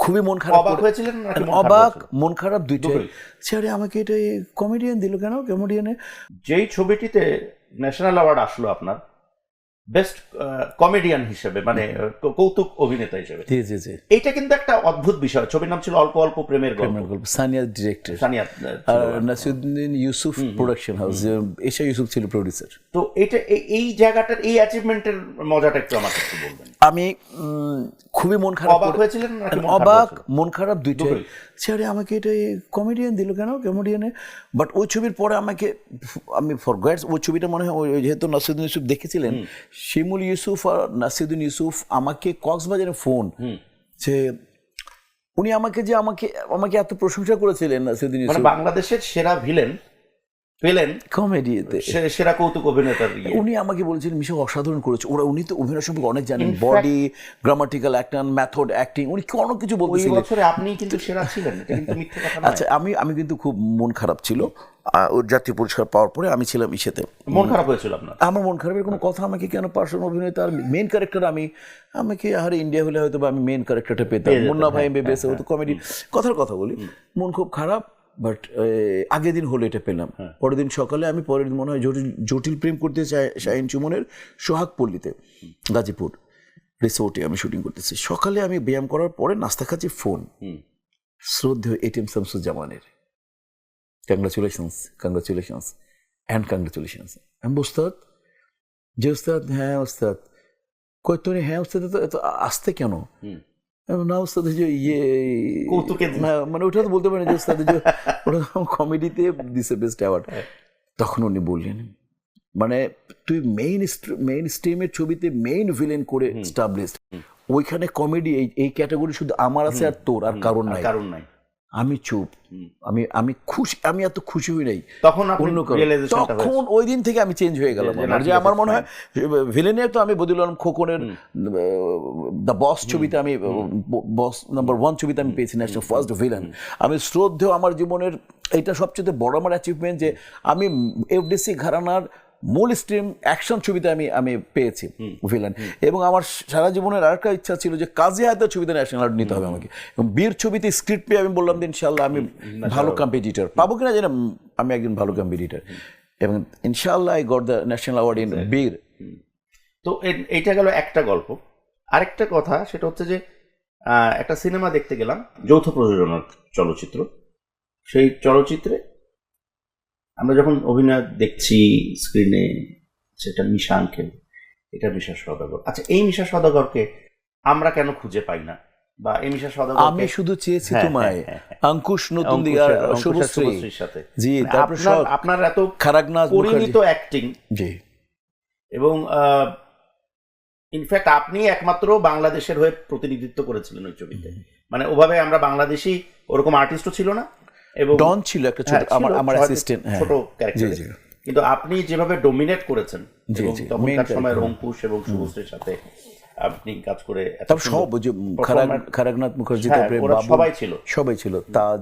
খুবই মন খারাপ অবাক হয়েছিলেন নাকি মন খারাপ অবাক হয়েছিল? মন খারাপ দুইটাই। আরে আমাকে এটা কমেডিয়ান দিল কেন? কমেডিয়ানে যেই ছবিটিতে ন্যাশনাল অ্যাওয়ার্ড আসলো আপনার বেস্ট কমেডিয়ান হিসেবে, মানে কৌতুক অভিনেতা হিসেবে, জি জি জি এইটা কিন্তু একটা অদ্ভুত বিষয়। ছবির নাম ছিল অল্প অল্প প্রেমের গল্প। গল্প সানিয়া ডিরেক্টর, সানিয়া আর নাসিরুদ্দিন ইউসুফ প্রোডাকশন হাউস, এশা ইউসুফ ছিল প্রোডিউসার। তো এটা এই জায়গাটার এই অ্যাচিভমেন্টের মজাটা একটু আমাকে একটু বলবেন। আমি খুবই মন খারাপ অবাক হয়েছিলেন নাকি মন খারাপ অবাক হয়েছিল? মন খারাপ দুইটাই। আরে আমাকে এটা কমেডিয়ান দিল কেন? কমেডিয়ানে বাট ওই ছবির পরে আমাকে আমি ফরগেটস ওই ছবিটা মনে হয় ওই যেহেতু নাসিরুদ্দিন ইউসুফ দেখেছিলেন, শিমুল ইউসুফ আর নাসিরুদ্দিন ইউসুফ আমাকে কক্সবাজারে ফোন যে উনি আমাকে আমাকে এত প্রশংসা করেছিলেন নাসিরুদ্দিন মানে ইউসুফ বাংলাদেশের সেরা ভিলেন পেলেন কমেডিতে, সেরা কৌতুক অভিনেতার উনি আমাকে বলেছিলেন মিশা অসাধারণ করেছে। উনি তো অভিনয় সম্পর্কে অনেক জানেন, body, grammatical Acton, method acting, উনি অনেক কিছু ওই বলতেছিলেন। বছরে আপনি কিন্তু সেরা ছিলেন, এটা কিন্তু মিথ্যে কথা নয়। আচ্ছা, আমি কিন্তু খুব মন খারাপ ছিল ওর জাতীয় পুরস্কার পাওয়ার পরে। আমি ছিলাম ইসেতে, মন খারাপ হয়েছিল আপনার? আমার মন খারাপের কোনো কথা, আমাকে কেন পার্সোনাল অভিনেতা আর মেন ক্যারেক্টার আমাকে আর ইন্ডিয়া হলে হয়তো আমি মেন ক্যারেক্টারটা পেতাম। মুন্না ভাই এমবিবিএস হতো কমেডি, কথার কথা বলি, মন খুব খারাপ। বাট আগের দিন হলো এটা পেলাম। পরের দিন সকালে আমি পরের দিন মনে হয় জটিল প্রেম করতে চাই শাহিন চুমনের সোহাগপল্লীতে, গাজীপুর রিসোর্টে আমি শুটিং করতেছি। সকালে আমি ব্যায়াম করার পরে নাস্তা খাচ্ছি, ফোন শ্রদ্ধেয় এটিএম শামসুজ্জামানের, কংগ্রাচুলেশনস অ্যান্ড কংগ্রাচুলেশনস। আমি ওস্তাদ, যে ওস্তাদ, হ্যাঁ ওস্তাদ, কই তোর, হ্যাঁ ওস্তাদ এত আসতে কেন? না ওস্তাদ যে মানে ওটা তো বলতে পারেন যে ওস্তাদ যে ওটা কমেডিতে দিছে বেস্ট অ্যাওয়ার্ড। তখন উনি বললেন মানে তুই মেইন স্ট্রিমের ছবিতে মেইন ভিলেন করে স্টাবলিশড, ওইখানে কমেডি এই ক্যাটাগরি শুধু আমার আছে আর তোর আর কারণ নাই। আমি চুপ, আমি খুশি, আমি এত খুশি হই নাই তখন। তখন ওই দিন থেকে আমি চেঞ্জ হয়ে গেলাম। যে আমার মনে হয় ভিলেনে তো আমি বদিউল আলম খোকনের দ্য বস ছবিতে, আমি বস নাম্বার 1 ছবিতে আমি পেয়েছি ন্যাশনাল ফার্স্ট ভিলেন। আমি শ্রদ্ধেয়, আমার জীবনের এটা সবচেয়ে বড় আমার অ্যাচিভমেন্ট যে আমি এফডিসি ঘরানার মূল স্ট্রিম অ্যাকশন ছবিতে আমি পেয়েছি ভিলেন। এবং আমার সারা জীবনের আরেকটা ইচ্ছা ছিল যে কাজী হায়দার ছবিতে ন্যাশনাল অ্যাওয়ার্ড নিতে হবে আমাকে। এবং বীর ছবিতে স্ক্রিপ্ট পেয়ে আমি বললাম যে ইনশাআল্লাহ আমি ভালো কম্পিটিটর পাবো কিনা জানি না, আমি একজন ভালো কম্পিটিটর, এবং ইনশাআল্লাহ I got the national award in বীর। তো এইটা গেল একটা গল্প। আরেকটা কথা সেটা হচ্ছে যে একটা সিনেমা দেখতে গেলাম, যৌথ প্রযোজনার চলচ্চিত্র। সেই চলচ্চিত্রে আমরা যখন অভিনয় দেখছি স্ক্রিনে, সেটা মিশা আঙ্কেল, এটা মিশা সওদাগর। আচ্ছা, এই মিশা সওদাগরকে আমরা কেন খুঁজে পাই না? বা এই মিশা সওদাগর, আমি শুধু চেয়েছি তোমায়, অঙ্কুশ নতুন দিগার শুভশ্রীর সাথে, জি, তারপর আপনার এত খারাগনাজ পরিণত অ্যাক্টিং, জি, এবং ইনফ্যাক্ট আপনি একমাত্র বাংলাদেশের হয়ে প্রতিনিধিত্ব করেছিলেন ওই ছবিতে। মানে ওভাবে আমরা বাংলাদেশি ওরকম আর্টিস্টও ছিল না, এবং ডন ছিল একটা ছোট আমার অ্যাসিস্ট্যান্ট, ছোট ক্যারেক্টার, কিন্তু আপনি যেভাবে ডোমিনেট করেছেন, তখনকার সময়ের অঙ্কুশ এবং শুভশ্রীর সাথে আপনি কাজ করে, সব খারাগনাথ মুখার্জি, সবাই ছিল, তাজ,